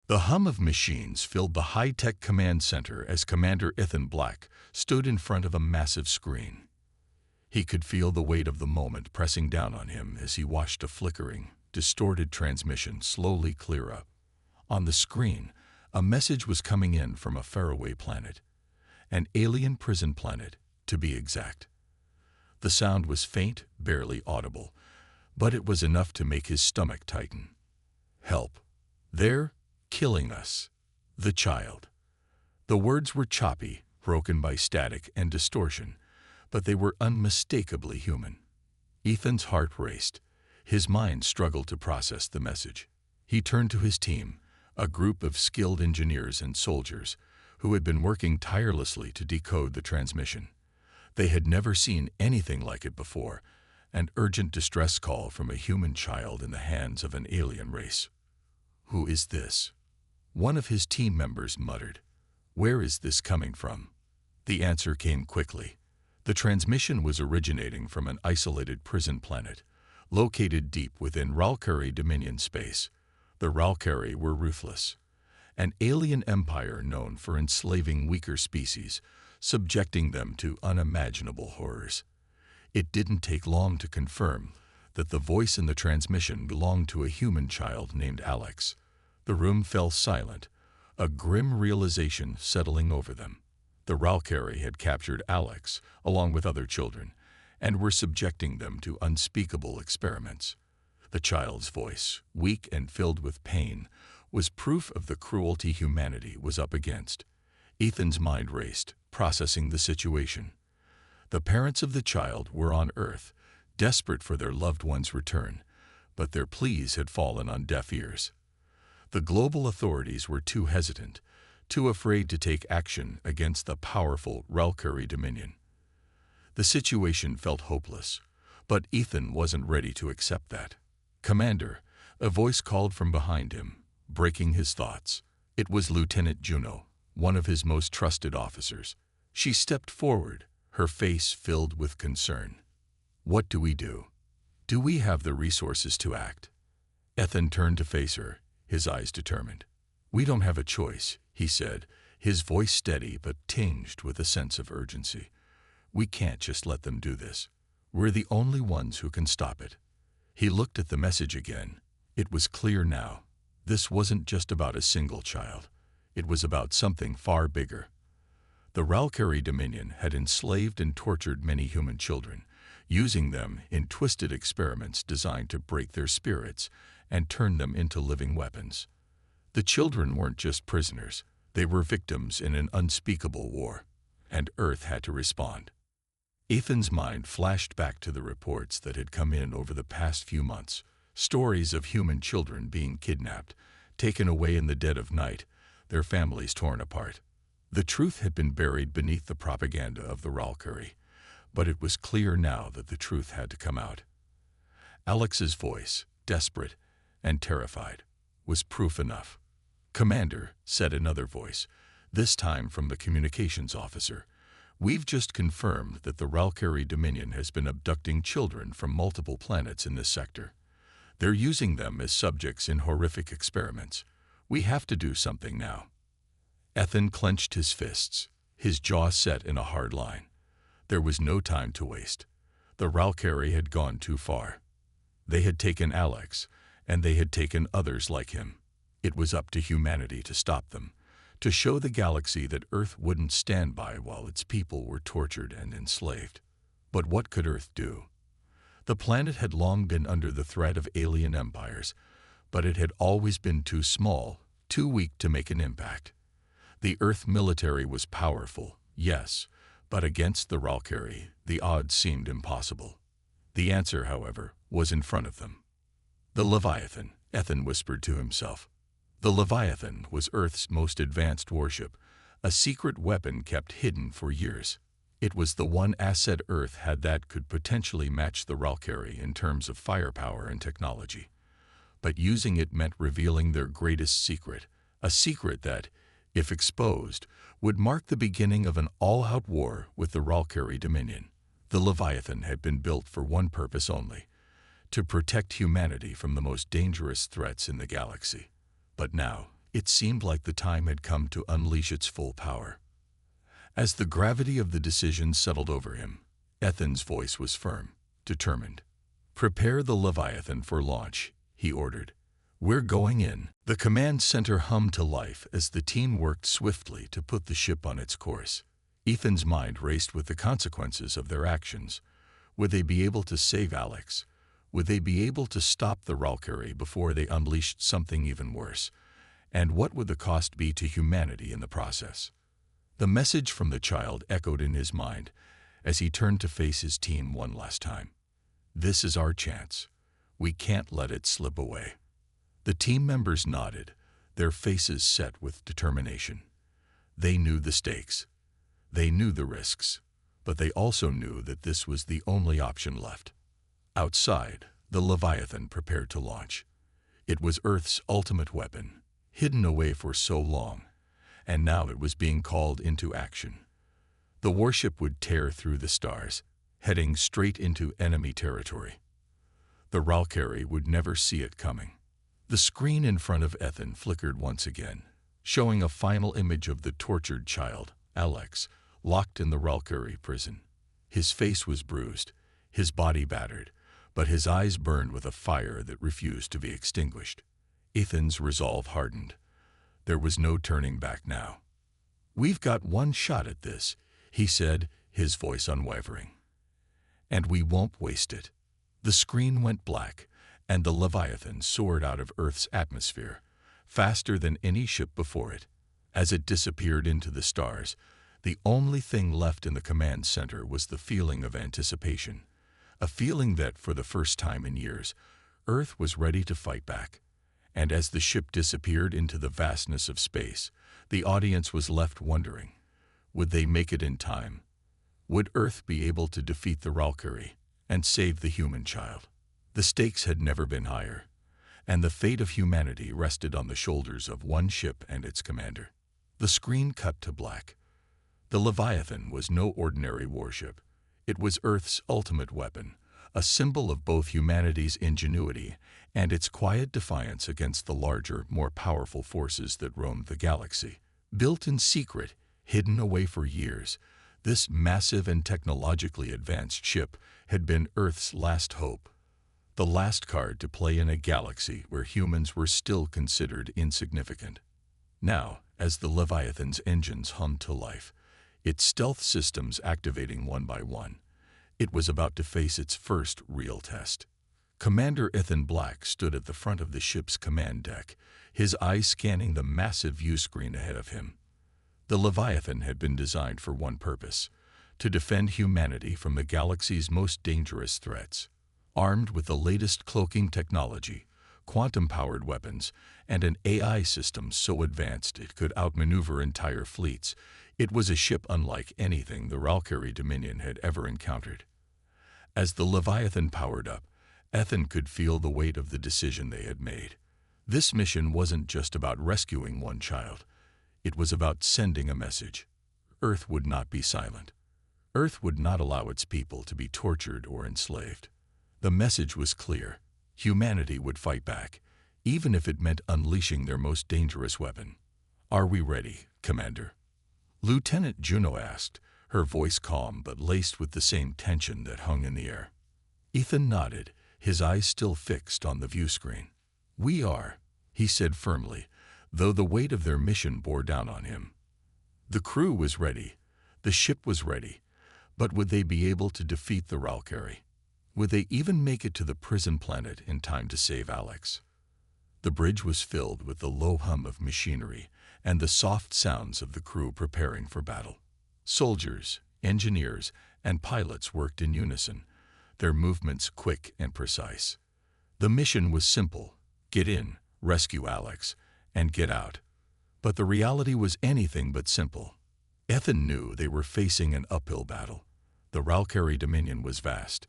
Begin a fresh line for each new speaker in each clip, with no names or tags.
The hum of machines filled the high-tech command center as Commander Ethan Black stood in front of a massive screen. He could feel the weight of the moment pressing down on him as he watched a flickering, distorted transmission slowly clear up. On the screen, a message was coming in from a faraway planet, an alien prison planet, to be exact. The sound was faint, barely audible, but it was enough to make his stomach tighten. Help. They're killing us. The child. The words were choppy, broken by static and distortion, but they were unmistakably human. Ethan's heart raced. His mind struggled to process the message. He turned to his team, a group of skilled engineers and soldiers who had been working tirelessly to decode the transmission. They had never seen anything like it before, an urgent distress call from a human child in the hands of an alien race. "Who is this?" One of his team members muttered. "Where is this coming from?" The answer came quickly. The transmission was originating from an isolated prison planet, located deep within Ralkari Dominion space. The Ralkari were ruthless, an alien empire known for enslaving weaker species, subjecting them to unimaginable horrors. It didn't take long to confirm that the voice in the transmission belonged to a human child named Alex. The room fell silent, a grim realization settling over them. The Ralkari had captured Alex, along with other children, and were subjecting them to unspeakable experiments. The child's voice, weak and filled with pain, was proof of the cruelty humanity was up against. Ethan's mind raced, processing the situation. The parents of the child were on Earth, desperate for their loved one's return, but their pleas had fallen on deaf ears. The global authorities were too hesitant, too afraid to take action against the powerful Ralkari Dominion. The situation felt hopeless, but Ethan wasn't ready to accept that. "Commander," a voice called from behind him, breaking his thoughts. It was Lieutenant Juno, one of his most trusted officers. She stepped forward, her face filled with concern. "What do we do? Do we have the resources to act?" Ethan turned to face her, his eyes determined. "We don't have a choice," he said, his voice steady but tinged with a sense of urgency. "We can't just let them do this. We're the only ones who can stop it." He looked at the message again. It was clear now. This wasn't just about a single child. It was about something far bigger. The Ralkari Dominion had enslaved and tortured many human children, using them in twisted experiments designed to break their spirits and turn them into living weapons. The children weren't just prisoners. They were victims in an unspeakable war, and Earth had to respond. Ethan's mind flashed back to the reports that had come in over the past few months, stories of human children being kidnapped, taken away in the dead of night, their families torn apart. The truth had been buried beneath the propaganda of the Ralkari, but it was clear now that the truth had to come out. Alex's voice, desperate and terrified, was proof enough. "Commander," said another voice, this time from the communications officer, "we've just confirmed that the Ralkari Dominion has been abducting children from multiple planets in this sector. They're using them as subjects in horrific experiments. We have to do something now." Ethan clenched his fists, his jaw set in a hard line. There was no time to waste. The Ralkari had gone too far. They had taken Alex, and they had taken others like him. It was up to humanity to stop them, to show the galaxy that Earth wouldn't stand by while its people were tortured and enslaved. But what could Earth do? The planet had long been under the threat of alien empires, but it had always been too small, too weak to make an impact. The Earth military was powerful, yes, but against the Ralkari, the odds seemed impossible. The answer, however, was in front of them. The Leviathan, Ethan whispered to himself. The Leviathan was Earth's most advanced warship, a secret weapon kept hidden for years. It was the one asset Earth had that could potentially match the Ralkari in terms of firepower and technology. But using it meant revealing their greatest secret, a secret that, if exposed, would mark the beginning of an all-out war with the Ralkari Dominion. The Leviathan had been built for one purpose only, to protect humanity from the most dangerous threats in the galaxy. But now, It seemed like the time had come to unleash its full power. As the gravity of the decision settled over him, Ethan's voice was firm, determined. "Prepare the Leviathan for launch," he ordered. "We're going in." The command center hummed to life as the team worked swiftly to put the ship on its course. Ethan's mind raced with the consequences of their actions. Would they be able to save Alex? Would they be able to stop the Valkyrie before they unleashed something even worse? And what would the cost be to humanity in the process? The message from the child echoed in his mind as he turned to face his team one last time. "This is our chance. We can't let it slip away." The team members nodded, their faces set with determination. They knew the stakes. They knew the risks, but they also knew that this was the only option left. Outside, the Leviathan prepared to launch. It was Earth's ultimate weapon, hidden away for so long, and now it was being called into action. The warship would tear through the stars, heading straight into enemy territory. The Valkyrie would never see it coming. The screen in front of Ethan flickered once again, showing a final image of the tortured child, Alex, locked in the Valkyrie prison. His face was bruised, his body battered, but his eyes burned with a fire that refused to be extinguished. Ethan's resolve hardened. There was no turning back now. "We've got one shot at this," he said, his voice unwavering. "And we won't waste it." The screen went black, and the Leviathan soared out of Earth's atmosphere, faster than any ship before it. As it disappeared into the stars, the only thing left in the command center was the feeling of anticipation, a feeling that, for the first time in years, Earth was ready to fight back. And as the ship disappeared into the vastness of space, the audience was left wondering, would they make it in time? Would Earth be able to defeat the Valkyrie and save the human child? The stakes had never been higher, and the fate of humanity rested on the shoulders of one ship and its commander. The screen cut to black. The Leviathan was no ordinary warship. It was Earth's ultimate weapon, a symbol of both humanity's ingenuity and its quiet defiance against the larger, more powerful forces that roamed the galaxy. Built in secret, hidden away for years, this massive and technologically advanced ship had been Earth's last hope, the last card to play in a galaxy where humans were still considered insignificant. Now, as the Leviathan's engines hummed to life, its stealth systems activating one by one, it was about to face its first real test. Commander Ethan Black stood at the front of the ship's command deck, his eyes scanning the massive view screen ahead of him. The Leviathan had been designed for one purpose: to defend humanity from the galaxy's most dangerous threats. Armed with the latest cloaking technology, quantum-powered weapons, and an AI system so advanced it could outmaneuver entire fleets, it was a ship unlike anything the Valkyrie Dominion had ever encountered. As the Leviathan powered up, Ethan could feel the weight of the decision they had made. This mission wasn't just about rescuing one child. It was about sending a message. Earth would not be silent. Earth would not allow its people to be tortured or enslaved. The message was clear. Humanity would fight back, even if it meant unleashing their most dangerous weapon. "Are we ready, Commander?" Lieutenant Juno asked, her voice calm but laced with the same tension that hung in the air. Ethan nodded, his eyes still fixed on the view screen. "We are," he said firmly, though the weight of their mission bore down on him. The crew was ready, the ship was ready, but would they be able to defeat the Valkyrie? Would they even make it to the prison planet in time to save Alex? The bridge was filled with the low hum of machinery and the soft sounds of the crew preparing for battle. Soldiers, engineers, and pilots worked in unison, their movements quick and precise. The mission was simple: get in, rescue Alex, and get out. But the reality was anything but simple. Ethan knew they were facing an uphill battle. The Valkyrie Dominion was vast,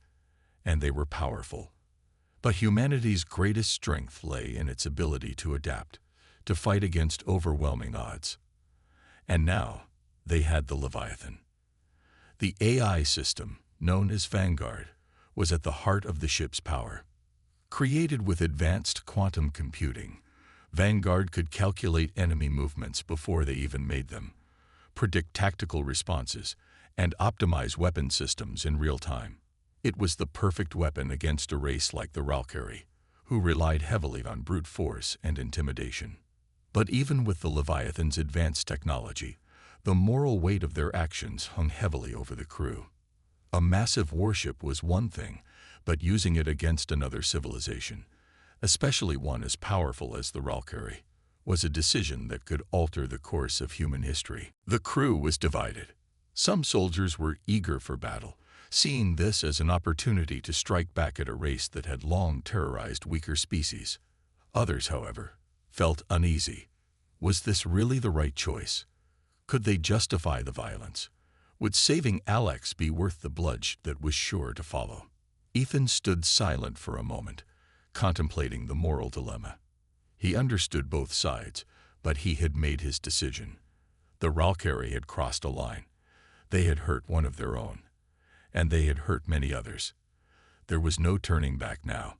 and they were powerful. But humanity's greatest strength lay in its ability to adapt, to fight against overwhelming odds. And now, they had the Leviathan. The AI system, known as Vanguard, was at the heart of the ship's power. Created with advanced quantum computing, Vanguard could calculate enemy movements before they even made them, predict tactical responses, and optimize weapon systems in real time. It was the perfect weapon against a race like the Valkyrie, who relied heavily on brute force and intimidation. But even with the Leviathan's advanced technology, the moral weight of their actions hung heavily over the crew. A massive warship was one thing, but using it against another civilization, especially one as powerful as the Valkyrie, was a decision that could alter the course of human history. The crew was divided. Some soldiers were eager for battle, seeing this as an opportunity to strike back at a race that had long terrorized weaker species. Others, however, felt uneasy. Was this really the right choice? Could they justify the violence? Would saving Alex be worth the bloodshed that was sure to follow? Ethan stood silent for a moment, contemplating the moral dilemma. He understood both sides, but he had made his decision. The Valkyrie had crossed a line. They had hurt one of their own, and they had hurt many others. There was no turning back now.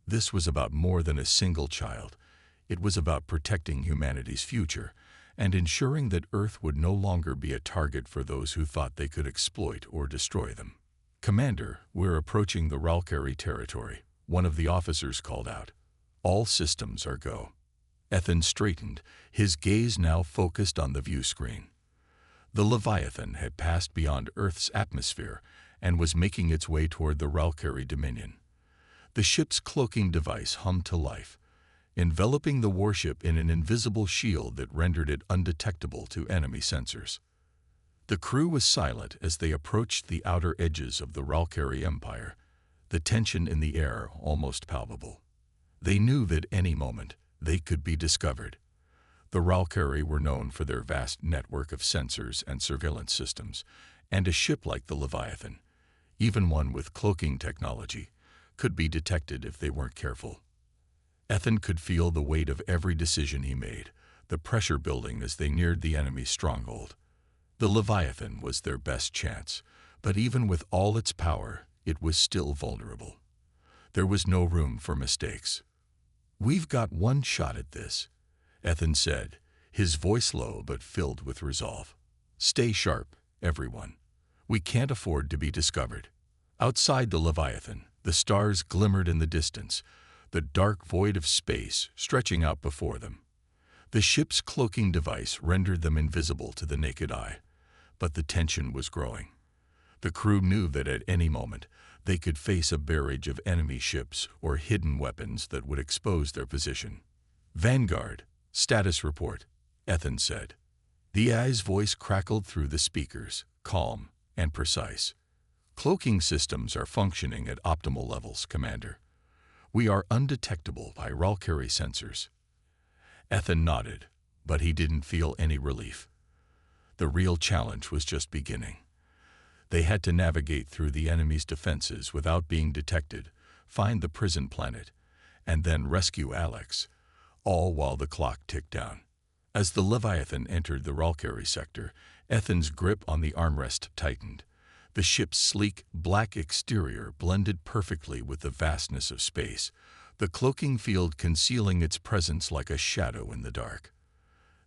This was about more than a single child. It was about protecting humanity's future and ensuring that Earth would no longer be a target for those who thought they could exploit or destroy them. "Commander, we're approaching the Valkyrie territory," one of the officers called out. "All systems are go." Ethan straightened, his gaze now focused on the view screen. The Leviathan had passed beyond Earth's atmosphere and was making its way toward the Valkyrie Dominion. The ship's cloaking device hummed to life, enveloping the warship in an invisible shield that rendered it undetectable to enemy sensors. The crew was silent as they approached the outer edges of the Valkyrie Empire, the tension in the air almost palpable. They knew that any moment they could be discovered. The Valkyrie were known for their vast network of sensors and surveillance systems, and a ship like the Leviathan, even one with cloaking technology, could be detected if they weren't careful. Ethan could feel the weight of every decision he made, the pressure building as they neared the enemy's stronghold. The Leviathan was their best chance, but even with all its power, it was still vulnerable. There was no room for mistakes. "We've got one shot at this," Ethan said, his voice low but filled with resolve. "Stay sharp, everyone. We can't afford to be discovered." Outside the Leviathan, the stars glimmered in the distance, the dark void of space stretching out before them. The ship's cloaking device rendered them invisible to the naked eye, but the tension was growing. The crew knew that at any moment they could face a barrage of enemy ships or hidden weapons that would expose their position. "Vanguard, status report," Ethan said. The AI's voice crackled through the speakers, calm and precise. "Cloaking systems are functioning at optimal levels, Commander. We are undetectable by Valkyrie sensors." Ethan nodded, but he didn't feel any relief. The real challenge was just beginning. They had to navigate through the enemy's defenses without being detected, find the prison planet, and then rescue Alex, all while the clock ticked down. As the Leviathan entered the Valkyrie sector, Ethan's grip on the armrest tightened. The ship's sleek, black exterior blended perfectly with the vastness of space, the cloaking field concealing its presence like a shadow in the dark.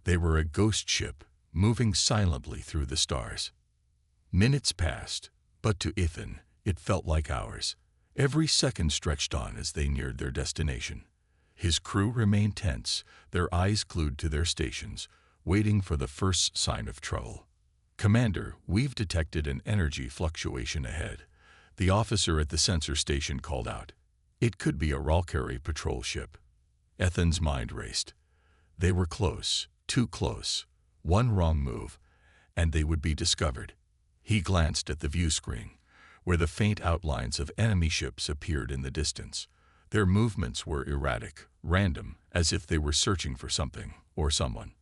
They were a ghost ship, moving silently through the stars. Minutes passed, but to Ethan, it felt like hours. Every second stretched on as they neared their destination. His crew remained tense, their eyes glued to their stations, waiting for the first sign of trouble. "Commander, we've detected an energy fluctuation ahead," the officer at the sensor station called out. It could be a Valkyrie patrol ship. Ethan's mind raced. They were close, too close. One wrong move, and they would be discovered. He glanced at the view screen, where the faint outlines of enemy ships appeared in the distance. Their movements were erratic, random, as if they were searching for something or someone.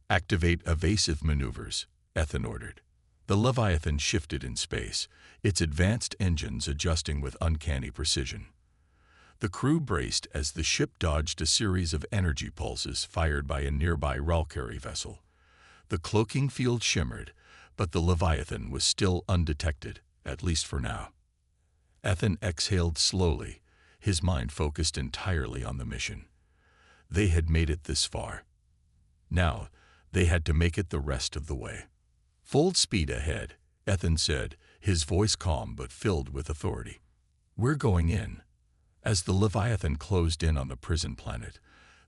"Activate evasive maneuvers," Ethan ordered. The Leviathan shifted in space, its advanced engines adjusting with uncanny precision. The crew braced as the ship dodged a series of energy pulses fired by a nearby Valkyrie vessel. The cloaking field shimmered, but the Leviathan was still undetected, at least for now. Ethan exhaled slowly, his mind focused entirely on the mission. They had made it this far. Now, they had to make it the rest of the way. "Full speed ahead," Ethan said, his voice calm but filled with authority. "We're going in." As the Leviathan closed in on the prison planet,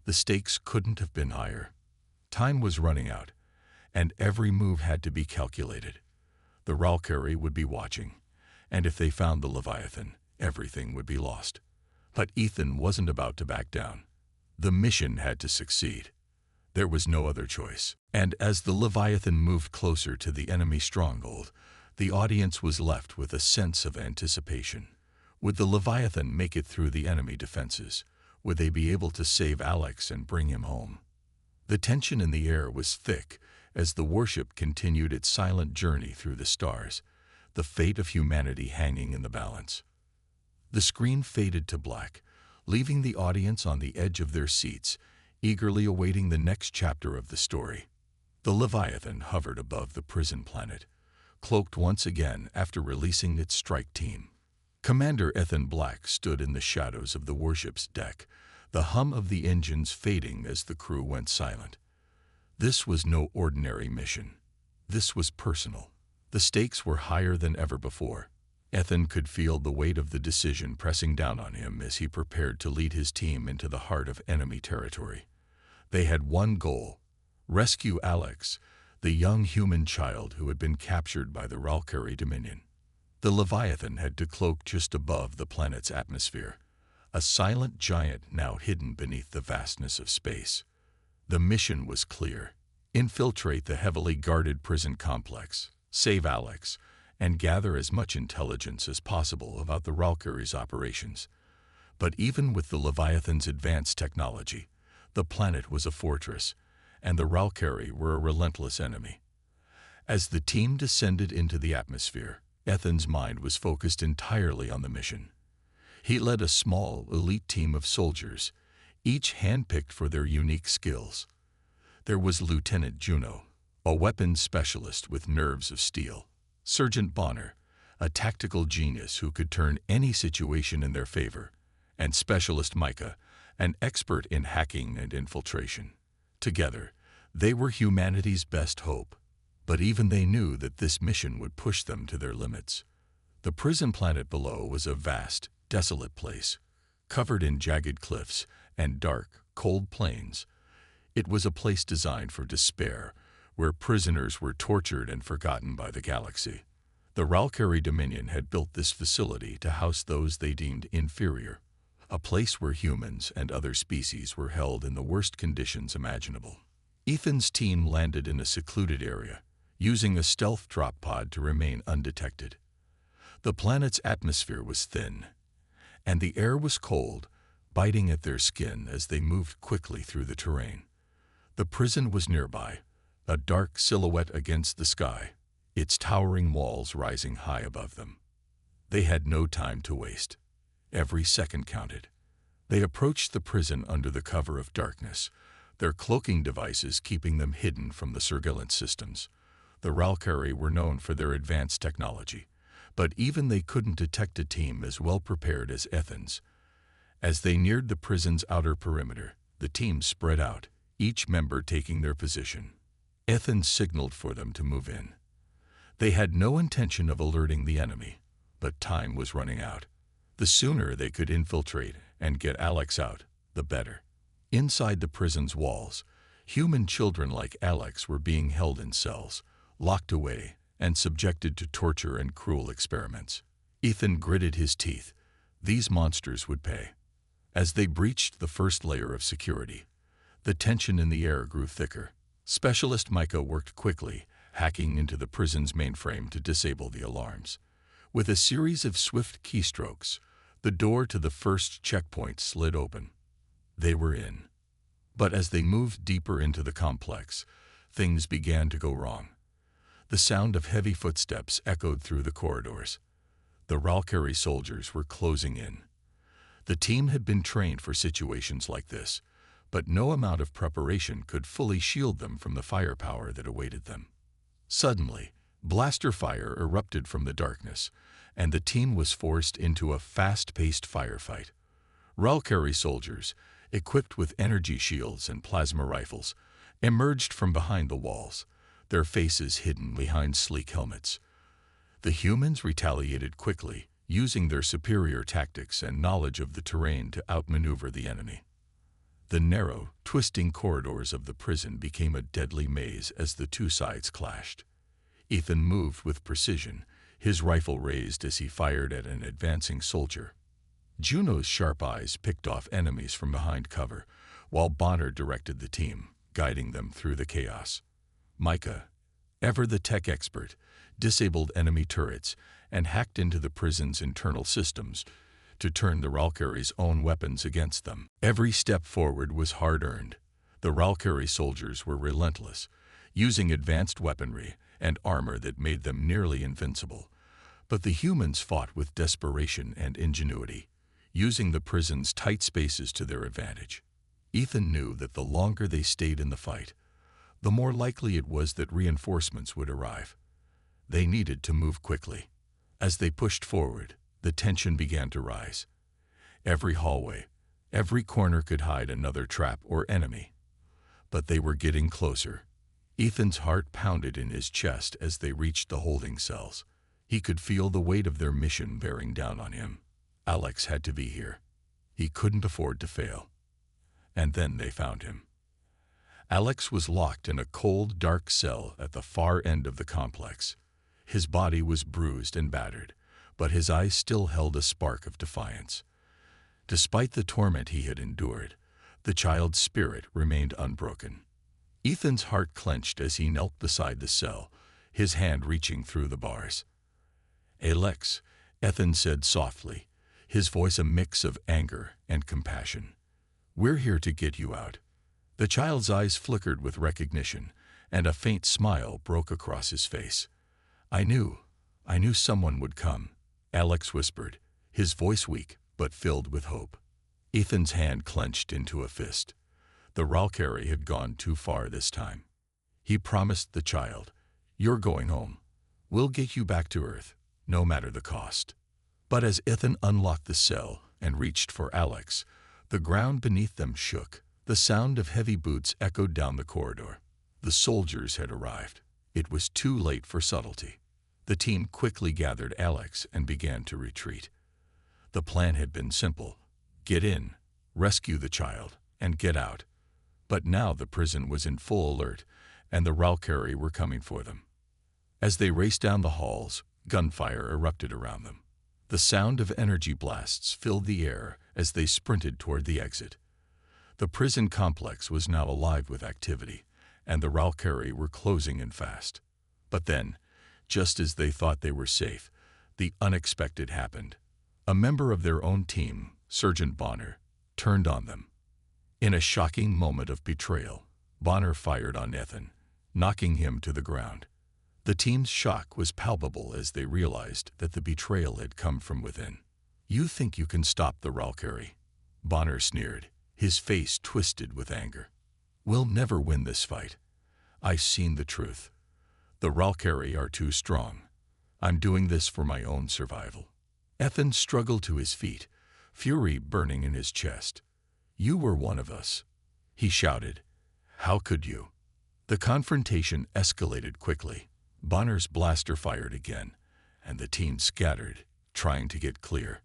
the stakes couldn't have been higher. Time was running out, and every move had to be calculated. The Valkyrie would be watching, and if they found the Leviathan, everything would be lost. But Ethan wasn't about to back down. The mission had to succeed. There was no other choice. And as the Leviathan moved closer to the enemy stronghold, the audience was left with a sense of anticipation. Would the Leviathan make it through the enemy defenses? Would they be able to save Alex and bring him home? The tension in the air was thick as the warship continued its silent journey through the stars, the fate of humanity hanging in the balance. The screen faded to black, leaving the audience on the edge of their seats, eagerly awaiting the next chapter of the story. The Leviathan hovered above the prison planet, cloaked once again after releasing its strike team. Commander Ethan Black stood in the shadows of the warship's deck, the hum of the engines fading as the crew went silent. This was no ordinary mission. This was personal. The stakes were higher than ever before. Ethan could feel the weight of the decision pressing down on him as he prepared to lead his team into the heart of enemy territory. They had one goal: rescue Alex, the young human child who had been captured by the Valkyrie Dominion. The Leviathan had to cloak just above the planet's atmosphere, a silent giant now hidden beneath the vastness of space. The mission was clear: infiltrate the heavily guarded prison complex, save Alex, and gather as much intelligence as possible about the Valkyrie's operations. But even with the Leviathan's advanced technology, the planet was a fortress, and the Valkyrie were a relentless enemy. As the team descended into the atmosphere, Ethan's mind was focused entirely on the mission. He led a small, elite team of soldiers, each handpicked for their unique skills. There was Lieutenant Juno, a weapons specialist with nerves of steel; Sergeant Bonner, a tactical genius who could turn any situation in their favor; and Specialist Micah, an expert in hacking and infiltration. Together, they were humanity's best hope. But even they knew that this mission would push them to their limits. The prison planet below was a vast, desolate place, covered in jagged cliffs and dark, cold plains. It was a place designed for despair, where prisoners were tortured and forgotten by the galaxy. The Valkyrie Dominion had built this facility to house those they deemed inferior, a place where humans and other species were held in the worst conditions imaginable. Ethan's team landed in a secluded area, using a stealth drop pod to remain undetected. The planet's atmosphere was thin, and the air was cold, biting at their skin as they moved quickly through the terrain. The prison was nearby, a dark silhouette against the sky, its towering walls rising high above them. They had no time to waste. Every second counted. They approached the prison under the cover of darkness, their cloaking devices keeping them hidden from the surveillance systems. The Valkyrie were known for their advanced technology, but even they couldn't detect a team as well prepared as Ethan's. As they neared the prison's outer perimeter, the team spread out, each member taking their position. Ethan signaled for them to move in. They had no intention of alerting the enemy, but time was running out. The sooner they could infiltrate and get Alex out, the better. Inside the prison's walls, human children like Alex were being held in cells, locked away, and subjected to torture and cruel experiments. Ethan gritted his teeth. These monsters would pay. As they breached the first layer of security, the tension in the air grew thicker. Specialist Micah worked quickly, hacking into the prison's mainframe to disable the alarms. With a series of swift keystrokes, the door to the first checkpoint slid open. They were in. But as they moved deeper into the complex, things began to go wrong. The sound of heavy footsteps echoed through the corridors. The Valkyrie soldiers were closing in. The team had been trained for situations like this, but no amount of preparation could fully shield them from the firepower that awaited them. Suddenly, blaster fire erupted from the darkness, and the team was forced into a fast-paced firefight. Valkyrie soldiers, equipped with energy shields and plasma rifles, emerged from behind the walls, their faces hidden behind sleek helmets. The humans retaliated quickly, using their superior tactics and knowledge of the terrain to outmaneuver the enemy. The narrow, twisting corridors of the prison became a deadly maze as the two sides clashed. Ethan moved with precision, his rifle raised as he fired at an advancing soldier. Juno's sharp eyes picked off enemies from behind cover, while Bonner directed the team, guiding them through the chaos. Micah, ever the tech expert, disabled enemy turrets and hacked into the prison's internal systems to turn the Valkyrie's own weapons against them. Every step forward was hard-earned. The Valkyrie soldiers were relentless, using advanced weaponry and armor that made them nearly invincible. But the humans fought with desperation and ingenuity, using the prison's tight spaces to their advantage. Ethan knew that the longer they stayed in the fight, the more likely it was that reinforcements would arrive. They needed to move quickly. As they pushed forward, the tension began to rise. Every hallway, every corner could hide another trap or enemy. But they were getting closer. Ethan's heart pounded in his chest as they reached the holding cells. He could feel the weight of their mission bearing down on him. Alex had to be here. He couldn't afford to fail. And then they found him. Alex was locked in a cold, dark cell at the far end of the complex. His body was bruised and battered, but his eyes still held a spark of defiance. Despite the torment he had endured, the child's spirit remained unbroken. Ethan's heart clenched as he knelt beside the cell, his hand reaching through the bars. "Alex," Ethan said softly, his voice a mix of anger and compassion. "We're here to get you out." The child's eyes flickered with recognition, and a faint smile broke across his face. I knew someone would come," Alex whispered, his voice weak but filled with hope. Ethan's hand clenched into a fist. The Valkyrie had gone too far this time. He promised the child, "You're going home. We'll get you back to Earth, no matter the cost." But as Ethan unlocked the cell and reached for Alex, the ground beneath them shook. The sound of heavy boots echoed down the corridor. The soldiers had arrived. It was too late for subtlety. The team quickly gathered Alex and began to retreat. The plan had been simple: get in, rescue the child, and get out. But now the prison was in full alert, and the Valkyrie were coming for them. As they raced down the halls, gunfire erupted around them. The sound of energy blasts filled the air as they sprinted toward the exit. The prison complex was now alive with activity, and the Valkyrie were closing in fast. But then, just as they thought they were safe, the unexpected happened. A member of their own team, Sergeant Bonner, turned on them. In a shocking moment of betrayal, Bonner fired on Ethan, knocking him to the ground. The team's shock was palpable as they realized that the betrayal had come from within. "You think you can stop the Valkyrie?" Bonner sneered, his face twisted with anger. "We'll never win this fight. I've seen the truth. The Valkyrie are too strong. I'm doing this for my own survival." Ethan struggled to his feet, fury burning in his chest. "You were one of us," he shouted. "How could you?" The confrontation escalated quickly. Bonner's blaster fired again, and the team scattered, trying to get clear.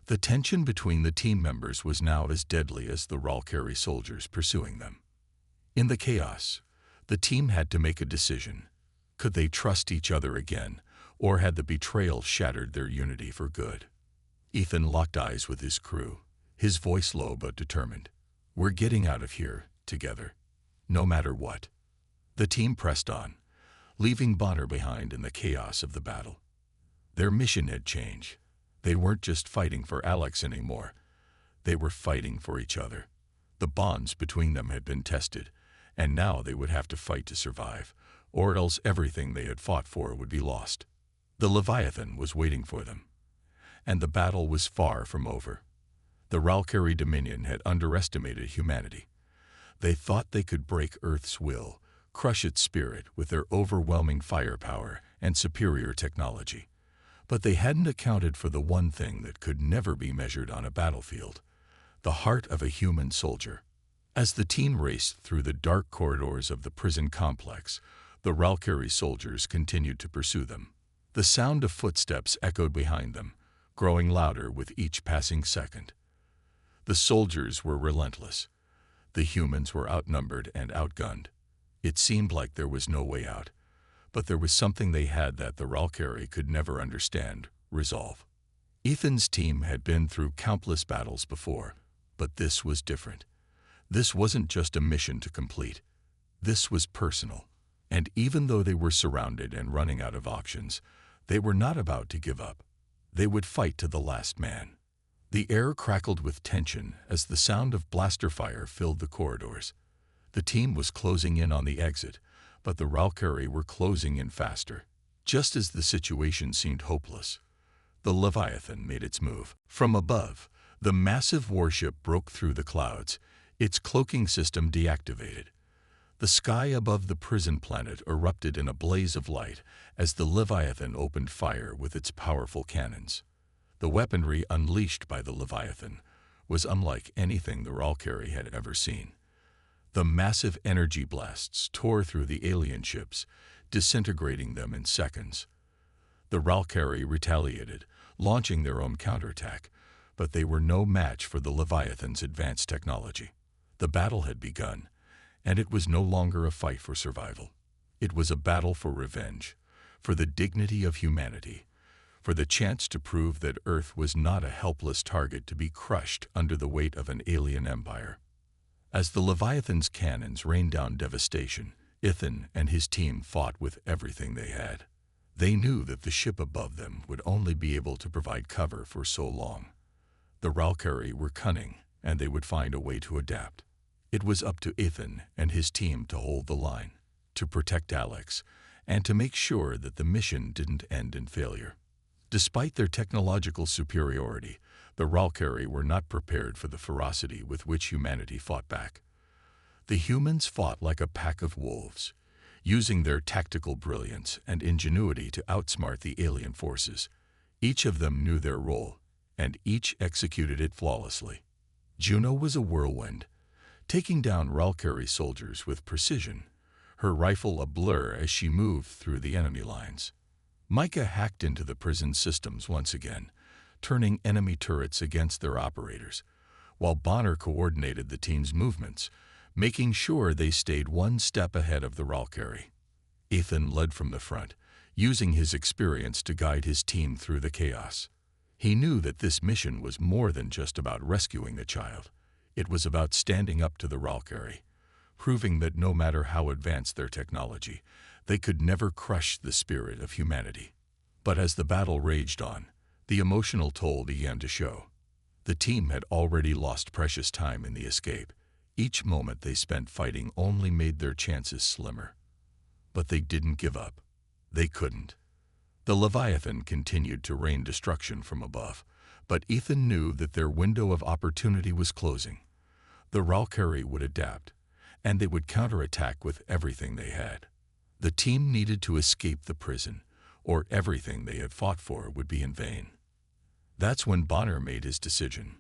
The tension between the team members was now as deadly as the Valkyrie soldiers pursuing them. In the chaos, the team had to make a decision. Could they trust each other again, or had the betrayal shattered their unity for good? Ethan locked eyes with his crew, his voice low but determined. "We're getting out of here, together, no matter what." The team pressed on, leaving Bonner behind in the chaos of the battle. Their mission had changed. They weren't just fighting for Alex anymore. They were fighting for each other. The bonds between them had been tested, and now they would have to fight to survive, or else everything they had fought for would be lost. The Leviathan was waiting for them, and the battle was far from over. The Valkyrie Dominion had underestimated humanity. They thought they could break Earth's will, crush its spirit with their overwhelming firepower and superior technology. But they hadn't accounted for the one thing that could never be measured on a battlefield: the heart of a human soldier. As the team raced through the dark corridors of the prison complex, the Valkyrie soldiers continued to pursue them. The sound of footsteps echoed behind them, growing louder with each passing second. The soldiers were relentless. The humans were outnumbered and outgunned. It seemed like there was no way out, but there was something they had that the Valkyrie could never understand: resolve. Ethan's team had been through countless battles before, but this was different. This wasn't just a mission to complete. This was personal. And even though they were surrounded and running out of options, they were not about to give up. They would fight to the last man. The air crackled with tension as the sound of blaster fire filled the corridors. The team was closing in on the exit, but the Valkyrie were closing in faster. Just as the situation seemed hopeless, the Leviathan made its move. From above, the massive warship broke through the clouds, its cloaking system deactivated. The sky above the prison planet erupted in a blaze of light as the Leviathan opened fire with its powerful cannons. The weaponry unleashed by the Leviathan was unlike anything the Valkyrie had ever seen. The massive energy blasts tore through the alien ships, disintegrating them in seconds. The Valkyrie retaliated, launching their own counterattack, but they were no match for the Leviathan's advanced technology. The battle had begun, and it was no longer a fight for survival. It was a battle for revenge, for the dignity of humanity, for the chance to prove that Earth was not a helpless target to be crushed under the weight of an alien empire. As the Leviathan's cannons rained down devastation, Ethan and his team fought with everything they had. They knew that the ship above them would only be able to provide cover for so long. The Valkyrie were cunning, and they would find a way to adapt. It was up to Ethan and his team to hold the line, to protect Alex, and to make sure that the mission didn't end in failure. Despite their technological superiority, the Valkyrie were not prepared for the ferocity with which humanity fought back. The humans fought like a pack of wolves, using their tactical brilliance and ingenuity to outsmart the alien forces. Each of them knew their role, and each executed it flawlessly. Juno was a whirlwind, taking down Valkyrie soldiers with precision, her rifle a blur as she moved through the enemy lines. Micah hacked into the prison systems once again, turning enemy turrets against their operators, while Bonner coordinated the team's movements, making sure they stayed one step ahead of the Valkyrie. Ethan led from the front, using his experience to guide his team through the chaos. He knew that this mission was more than just about rescuing the child. It was about standing up to the Valkyrie, proving that no matter how advanced their technology, they could never crush the spirit of humanity. But as the battle raged on, the emotional toll began to show. The team had already lost precious time in the escape. Each moment they spent fighting only made their chances slimmer. But they didn't give up. They couldn't. The Leviathan continued to rain destruction from above, but Ethan knew that their window of opportunity was closing. The Valkyrie would adapt, and they would counterattack with everything they had. The team needed to escape the prison, or everything they had fought for would be in vain. That's when Bonner made his decision.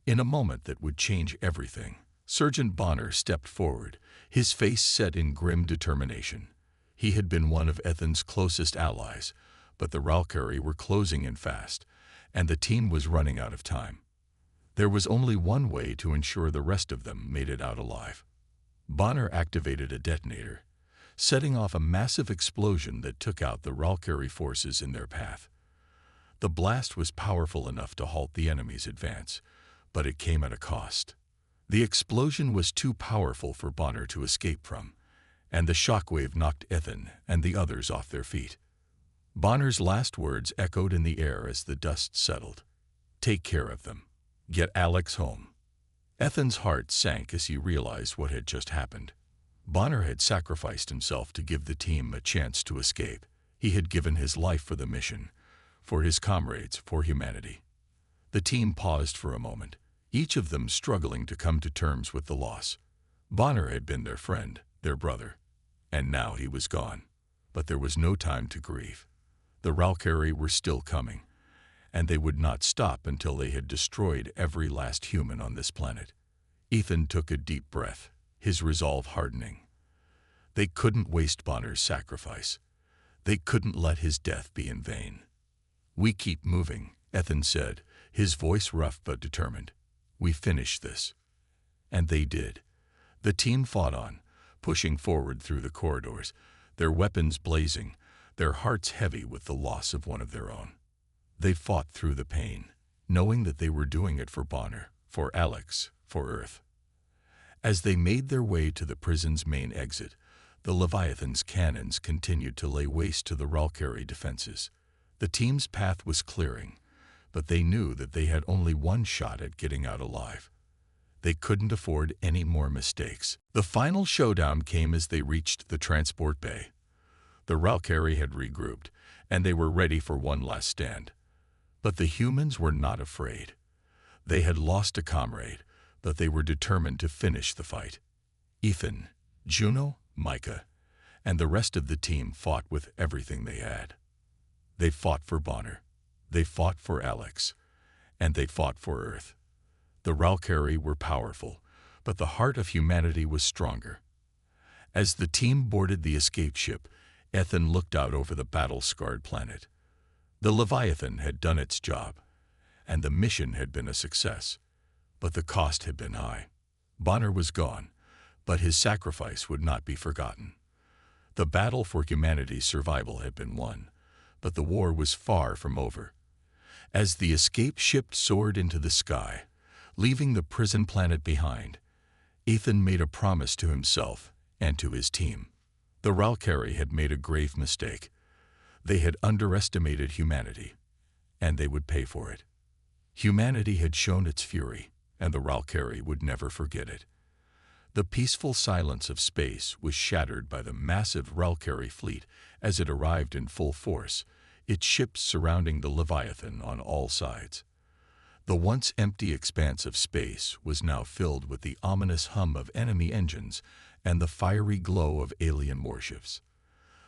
In a moment that would change everything, Sergeant Bonner stepped forward, his face set in grim determination. He had been one of Ethan's closest allies, but the Valkyrie were closing in fast, and the team was running out of time. There was only one way to ensure the rest of them made it out alive. Bonner activated a detonator, setting off a massive explosion that took out the Valkyrie forces in their path. The blast was powerful enough to halt the enemy's advance, but it came at a cost. The explosion was too powerful for Bonner to escape from, and the shockwave knocked Ethan and the others off their feet. Bonner's last words echoed in the air as the dust settled. "Take care of them. Get Alex home." Ethan's heart sank as he realized what had just happened. Bonner had sacrificed himself to give the team a chance to escape. He had given his life for the mission, for his comrades, for humanity. The team paused for a moment, each of them struggling to come to terms with the loss. Bonner had been their friend, their brother, and now he was gone. But there was no time to grieve. The Valkyrie were still coming, and they would not stop until they had destroyed every last human on this planet. Ethan took a deep breath, his resolve hardening. They couldn't waste Bonner's sacrifice. They couldn't let his death be in vain. "We keep moving," Ethan said, his voice rough but determined. "We finish this." And they did. The team fought on, pushing forward through the corridors, their weapons blazing, their hearts heavy with the loss of one of their own. They fought through the pain, knowing that they were doing it for Bonner, for Alex, for Earth. As they made their way to the prison's main exit, the Leviathan's cannons continued to lay waste to the Ralkari defenses. The team's path was clearing, but they knew that they had only one shot at getting out alive. They couldn't afford any more mistakes. The final showdown came as they reached the transport bay. The Ralkari had regrouped, and they were ready for one last stand. But the humans were not afraid. They had lost a comrade, but they were determined to finish the fight. Ethan, Juno, Micah, and the rest of the team fought with everything they had. They fought for Bonner, they fought for Alex, and they fought for Earth. The Ralkari were powerful, but the heart of humanity was stronger. As the team boarded the escape ship, Ethan looked out over the battle-scarred planet. The Leviathan had done its job, and the mission had been a success, but the cost had been high. Bonner was gone, but his sacrifice would not be forgotten. The battle for humanity's survival had been won, but the war was far from over. As the escape ship soared into the sky, leaving the prison planet behind, Ethan made a promise to himself and to his team. The Ralkari had made a grave mistake. They had underestimated humanity, and they would pay for it. Humanity had shown its fury, and the Ralkari would never forget it. The peaceful silence of space was shattered by the massive Ralkari fleet as it arrived in full force, its ships surrounding the Leviathan on all sides. The once empty expanse of space was now filled with the ominous hum of enemy engines and the fiery glow of alien warships.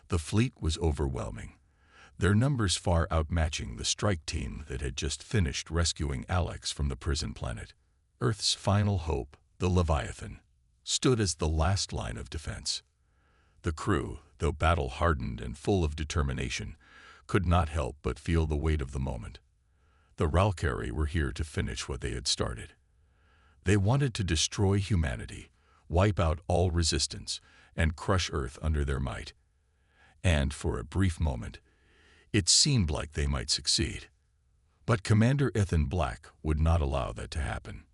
The fleet was overwhelming, their numbers far outmatching the strike team that had just finished rescuing Alex from the prison planet. Earth's final hope, the Leviathan, stood as the last line of defense. The crew, though battle-hardened and full of determination, could not help but feel the weight of the moment. The Ralkari were here to finish what they had started. They wanted to destroy humanity, wipe out all resistance, and crush Earth under their might. And for a brief moment, it seemed like they might succeed. But Commander Ethan Black would not allow that to happen.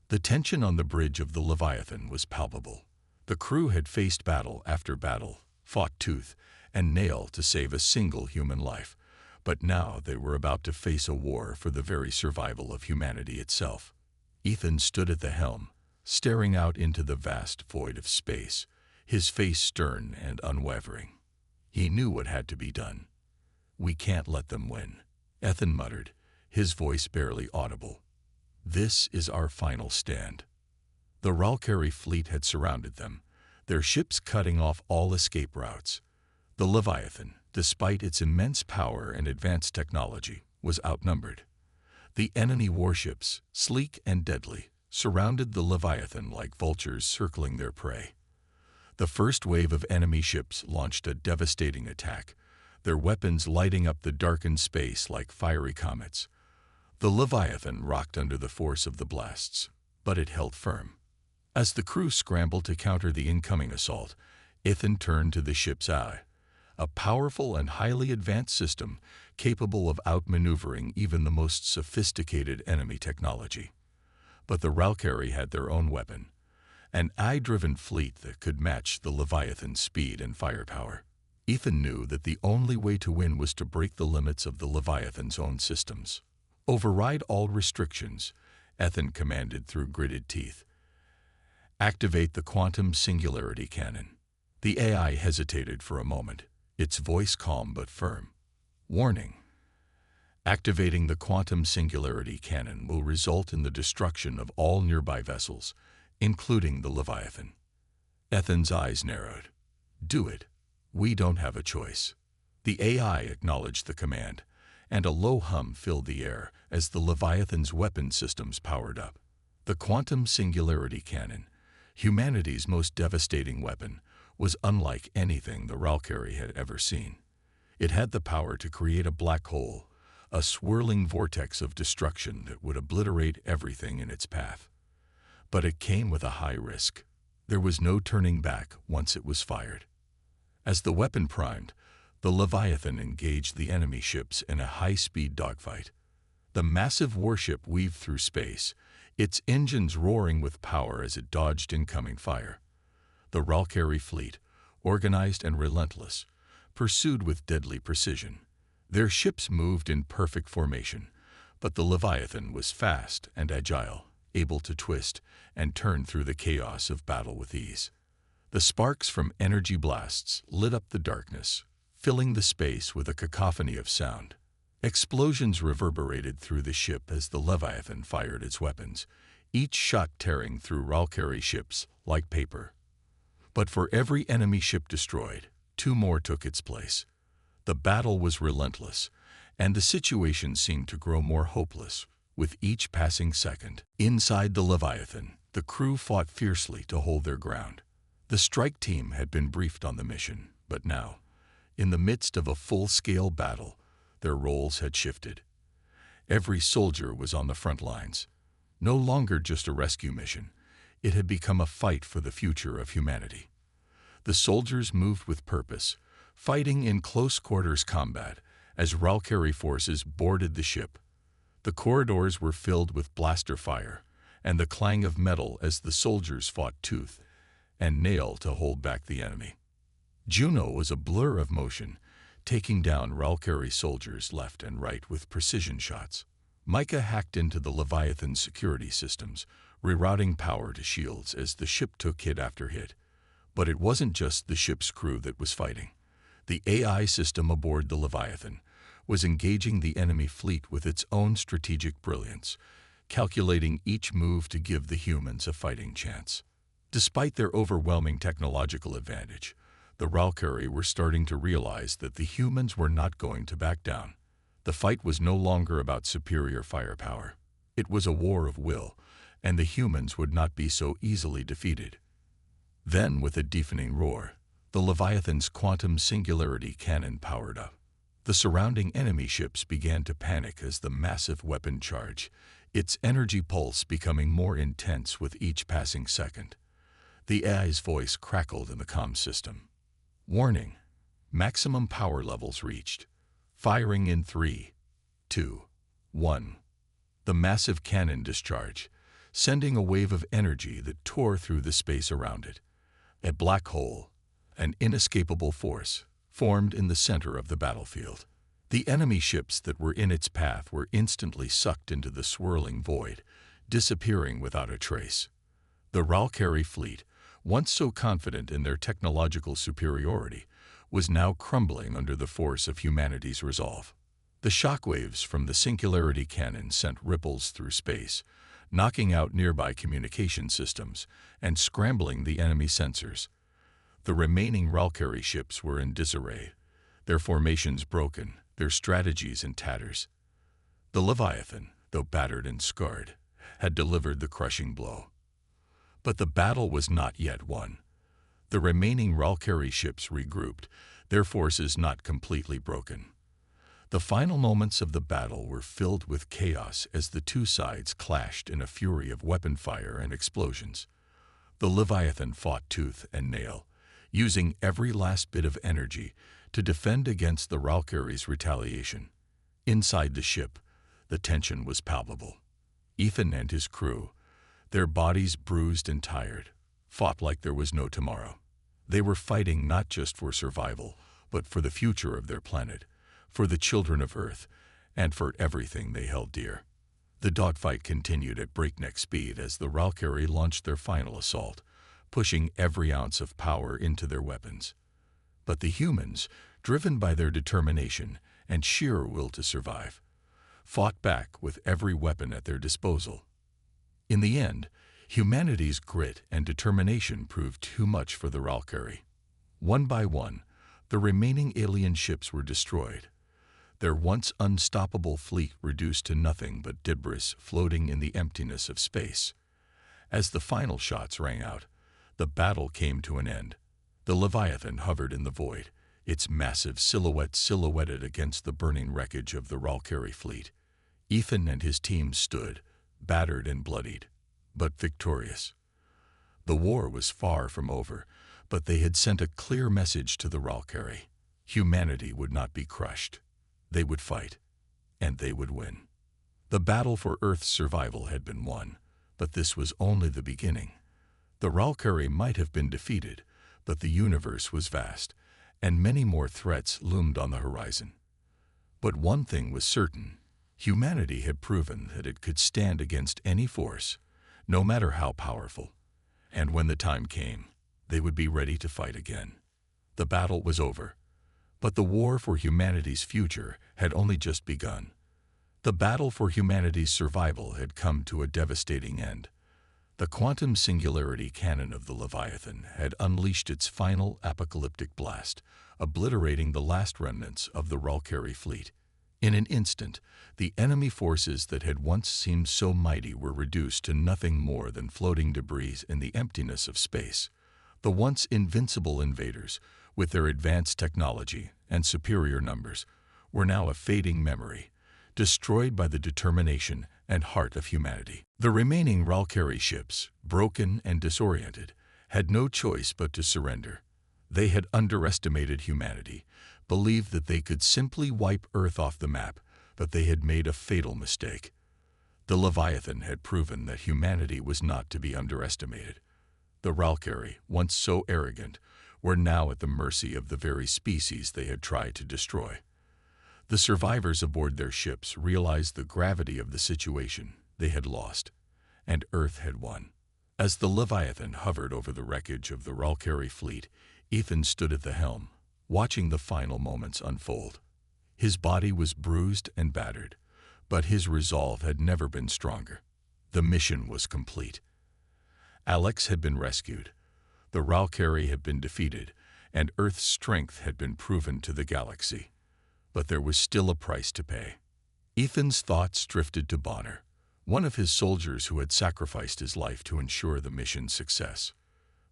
The tension on the bridge of the Leviathan was palpable. The crew had faced battle after battle, fought tooth and nail to save a single human life, but now they were about to face a war for the very survival of humanity itself. Ethan stood at the helm, staring out into the vast void of space, his face stern and unwavering. He knew what had to be done. "We can't let them win," Ethan muttered, his voice barely audible. "This is our final stand." The Ralkari fleet had surrounded them, their ships cutting off all escape routes. The Leviathan, despite its immense power and advanced technology, was outnumbered. The enemy warships, sleek and deadly, surrounded the Leviathan like vultures circling their prey. The first wave of enemy ships launched a devastating attack, their weapons lighting up the darkened space like fiery comets. The Leviathan rocked under the force of the blasts, but it held firm. As the crew scrambled to counter the incoming assault, Ethan turned to the ship's eye, a powerful and highly advanced system capable of outmaneuvering even the most sophisticated enemy technology. But the Ralkari had their own weapon, an eye-driven fleet that could match the Leviathan's speed and firepower. Ethan knew that the only way to win was to break the limits of the Leviathan's own systems. "Override all restrictions," Ethan commanded through gritted teeth. "Activate the quantum singularity cannon." The AI hesitated for a moment, its voice calm but firm. "Warning. Activating the quantum singularity cannon will result in the destruction of all nearby vessels, including the Leviathan." Ethan's eyes narrowed. "Do it. We don't have a choice." The AI acknowledged the command, and a low hum filled the air as the Leviathan's weapon systems powered up. The quantum singularity cannon, humanity's most devastating weapon, was unlike anything the Valkyrie had ever seen. It had the power to create a black hole, a swirling vortex of destruction that would obliterate everything in its path. But it came with a high risk. There was no turning back once it was fired. As the weapon primed, the Leviathan engaged the enemy ships in a high-speed dogfight. The massive warship weaved through space, its engines roaring with power as it dodged incoming fire. The Valkyrie fleet, organized and relentless, pursued with deadly precision. Their ships moved in perfect formation, but the Leviathan was fast and agile, able to twist and turn through the chaos of battle with ease. The sparks from energy blasts lit up the darkness, filling the space with a cacophony of sound. Explosions reverberated through the ship as the Leviathan fired its weapons, each shot tearing through Valkyrie ships like paper. But for every enemy ship destroyed, 2 more took its place. The battle was relentless, and the situation seemed to grow more hopeless with each passing second. Inside the Leviathan, the crew fought fiercely to hold their ground. The strike team had been briefed on the mission, but now, in the midst of a full-scale battle, their roles had shifted. Every soldier was on the front lines. No longer just a rescue mission, it had become a fight for the future of humanity. The soldiers moved with purpose, fighting in close-quarters combat as Valkyrie forces boarded the ship. The corridors were filled with blaster fire and the clang of metal as the soldiers fought tooth and nail to hold back the enemy. Juno was a blur of motion, taking down Valkyrie soldiers left and right with precision shots. Micah hacked into the Leviathan's security systems, rerouting power to shields as the ship took hit after hit. But it wasn't just the ship's crew that was fighting. The AI system aboard the Leviathan was engaging the enemy fleet with its own strategic brilliance, calculating each move to give the humans a fighting chance. Despite their overwhelming technological advantage, the Valkyrie were starting to realize that the humans were not going to back down. The fight was no longer about superior firepower. It was a war of will, and the humans would not be so easily defeated. Then, with a deafening roar, the Leviathan's quantum singularity cannon powered up. The surrounding enemy ships began to panic as the massive weapon charged, its energy pulse becoming more intense with each passing second. The AI's voice crackled in the comm system. Warning, maximum power levels reached. Firing in 3, 2, 1. The massive cannon discharged, sending a wave of energy that tore through the space around it. A black hole, an inescapable force, formed in the center of the battlefield. The enemy ships that were in its path were instantly sucked into the swirling void, disappearing without a trace. The Valkyrie fleet, once so confident in their technological superiority, was now crumbling under the force of humanity's resolve. The shockwaves from the singularity cannon sent ripples through space, knocking out nearby communication systems and scrambling the enemy sensors. The remaining Valkyrie ships were in disarray, their formations broken, their strategies in tatters. The Leviathan, though battered and scarred, had delivered the crushing blow. But the battle was not yet won. The remaining Valkyrie ships regrouped, their forces not completely broken. The final moments of the battle were filled with chaos as the two sides clashed in a fury of weapon fire and explosions. The Leviathan fought tooth and nail, using every last bit of energy to defend against the Valkyrie's retaliation. Inside the ship, the tension was palpable. Ethan and his crew, their bodies bruised and tired, fought like there was no tomorrow. They were fighting not just for survival, but for the future of their planet, for the children of Earth, and for everything they held dear. The dogfight continued at breakneck speed as the Valkyrie launched their final assault, pushing every ounce of power into their weapons. But the humans, driven by their determination and sheer will to survive, fought back with every weapon at their disposal. In the end, humanity's grit and determination proved too much for the Valkyrie. One by one, the remaining alien ships were destroyed. their once unstoppable fleet reduced to nothing but debris floating in the emptiness of space. As the final shots rang out, the battle came to an end. The Leviathan hovered in the void, its massive silhouette silhouetted against the burning wreckage of the Ralkari fleet. Ethan and his team stood, battered and bloodied, but victorious. The war was far from over, but they had sent a clear message to the Ralkari. Humanity would not be crushed. They would fight, and they would win. The battle for Earth's survival had been won, but this was only the beginning. The Ralkari might have been defeated, but the universe was vast, and many more threats loomed on the horizon. But one thing was certain: humanity had proven that it could stand against any force, no matter how powerful. And when the time came, they would be ready to fight again. The battle was over, but the war for humanity's future had only just begun. The battle for humanity's survival had come to a devastating end. The quantum singularity cannon of the Leviathan had unleashed its final apocalyptic blast, obliterating the last remnants of the Ralkari fleet. In an instant, the enemy forces that had once seemed so mighty were reduced to nothing more than floating debris in the emptiness of space. The once invincible invaders, with their advanced technology and superior numbers, were now a fading memory, destroyed by the determination and heart of humanity. The remaining Ralkari ships, broken and disoriented, had no choice but to surrender. They had underestimated humanity, believed that they could simply wipe Earth off the map, but they had made a fatal mistake. The Leviathan had proven that humanity was not to be underestimated. The Ralkari, once so arrogant, were now at the mercy of the very species they had tried to destroy. The survivors aboard their ships realized the gravity of the situation. They had lost, and Earth had won. As the Leviathan hovered over the wreckage of the Ralkari fleet, Ethan stood at the helm, watching the final moments unfold. His body was bruised and battered, but his resolve had never been stronger. The mission was complete. Alex had been rescued, the Ralkari had been defeated, and Earth's strength had been proven to the galaxy. But there was still a price to pay. Ethan's thoughts drifted to Bonner, one of his soldiers who had sacrificed his life to ensure the mission's success.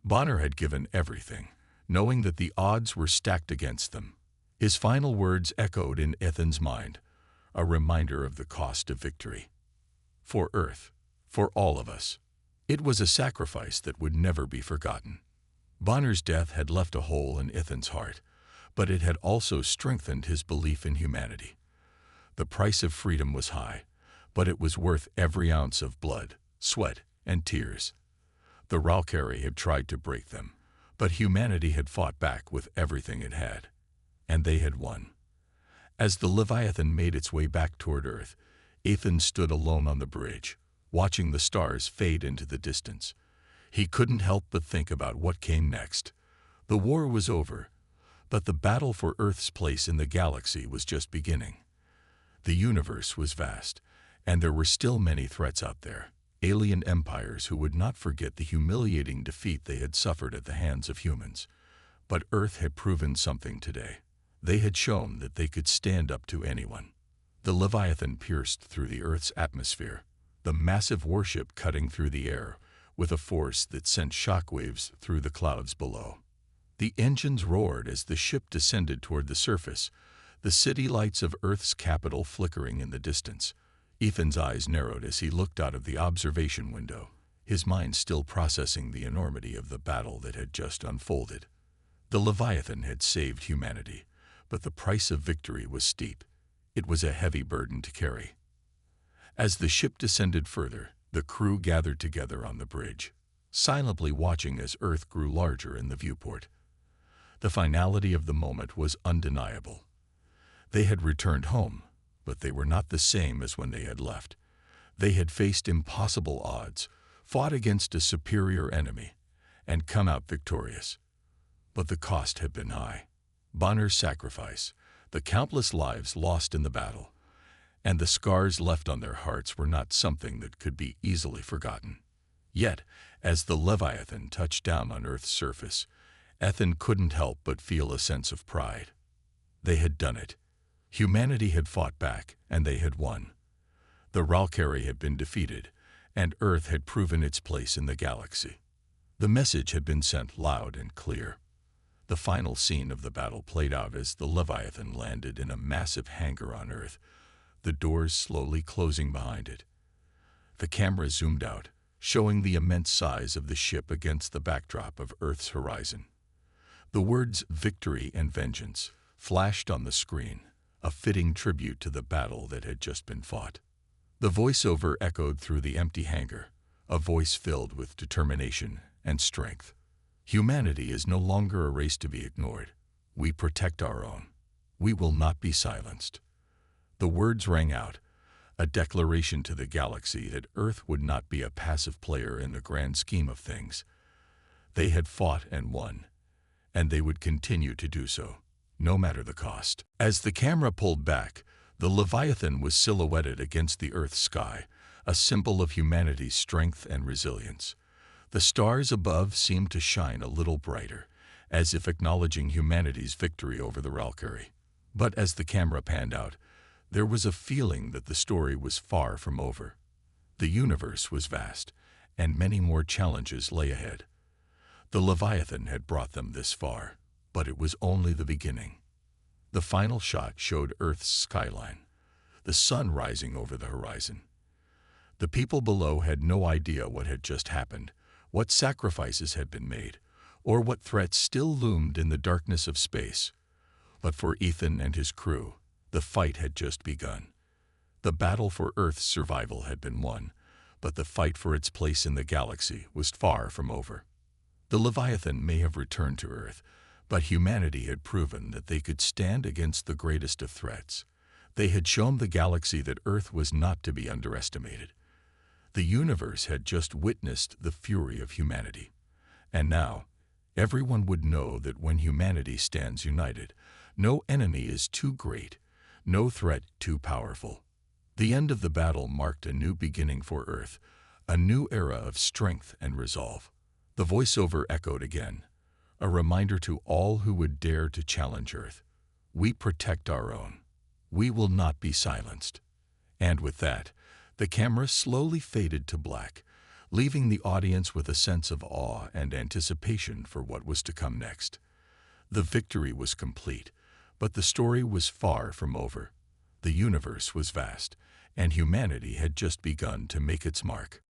Bonner had given everything, knowing that the odds were stacked against them. His final words echoed in Ethan's mind, a reminder of the cost of victory. For Earth, for all of us. It was a sacrifice that would never be forgotten. Bonner's death had left a hole in Ethan's heart, but it had also strengthened his belief in humanity. The price of freedom was high, but it was worth every ounce of blood, sweat, and tears. The Ralkari had tried to break them, but humanity had fought back with everything it had, and they had won. As the Leviathan made its way back toward Earth, Ethan stood alone on the bridge, watching the stars fade into the distance. He couldn't help but think about what came next. The war was over, but the battle for Earth's place in the galaxy was just beginning. The universe was vast, and there were still many threats out there. Alien empires who would not forget the humiliating defeat they had suffered at the hands of humans. But Earth had proven something today. They had shown that they could stand up to anyone. The Leviathan pierced through the Earth's atmosphere, the massive warship cutting through the air with a force that sent shockwaves through the clouds below. The engines roared as the ship descended toward the surface, the city lights of Earth's capital flickering in the distance. Ethan's eyes narrowed as he looked out of the observation window, his mind still processing the enormity of the battle that had just unfolded. The Leviathan had saved humanity, but the price of victory was steep. It was a heavy burden to carry. As the ship descended further, the crew gathered together on the bridge, silently watching as Earth grew larger in the viewport. The finality of the moment was undeniable. They had returned home, but they were not the same as when they had left. They had faced impossible odds, fought against a superior enemy, and come out victorious. But the cost had been high. Bonner's sacrifice, the countless lives lost in the battle, and the scars left on their hearts were not something that could be easily forgotten. Yet, as the Leviathan touched down on Earth's surface, Ethan couldn't help but feel a sense of pride. They had done it. Humanity had fought back, and they had won. The Valkyrie had been defeated, and Earth had proven its place in the galaxy. The message had been sent loud and clear. The final scene of the battle played out as the Leviathan landed in a massive hangar on Earth, the doors slowly closing behind it. The camera zoomed out, showing the immense size of the ship against the backdrop of Earth's horizon. The words "victory" and "vengeance" flashed on the screen, a fitting tribute to the battle that had just been fought. The voiceover echoed through the empty hangar, a voice filled with determination and strength. Humanity is no longer a race to be ignored. We protect our own. We will not be silenced. The words rang out, a declaration to the galaxy that Earth would not be a passive player in the grand scheme of things. They had fought and won, and they would continue to do so, no matter the cost. As the camera pulled back, the Leviathan was silhouetted against the Earth's sky, a symbol of humanity's strength and resilience. The stars above seemed to shine a little brighter, as if acknowledging humanity's victory over the Valkyrie. But as the camera panned out, there was a feeling that the story was far from over. The universe was vast, and many more challenges lay ahead. The Leviathan had brought them this far, but it was only the beginning. The final shot showed Earth's skyline, the sun rising over the horizon. The people below had no idea what had just happened, what sacrifices had been made, or what threats still loomed in the darkness of space. But for Ethan and his crew, the fight had just begun. The battle for Earth's survival had been won, but the fight for its place in the galaxy was far from over. The Leviathan may have returned to Earth, but humanity had proven that they could stand against the greatest of threats. They had shown the galaxy that Earth was not to be underestimated. The universe had just witnessed the fury of humanity. And now, everyone would know that when humanity stands united, no enemy is too great, no threat too powerful. The end of the battle marked a new beginning for Earth, a new era of strength and resolve. The voiceover echoed again, a reminder to all who would dare to challenge Earth. We protect our own. We will not be silenced. And with that, the camera slowly faded to black, leaving the audience with a sense of awe and anticipation for what was to come next. The victory was complete, but the story was far from over. The universe was vast, and humanity had just begun to make its mark.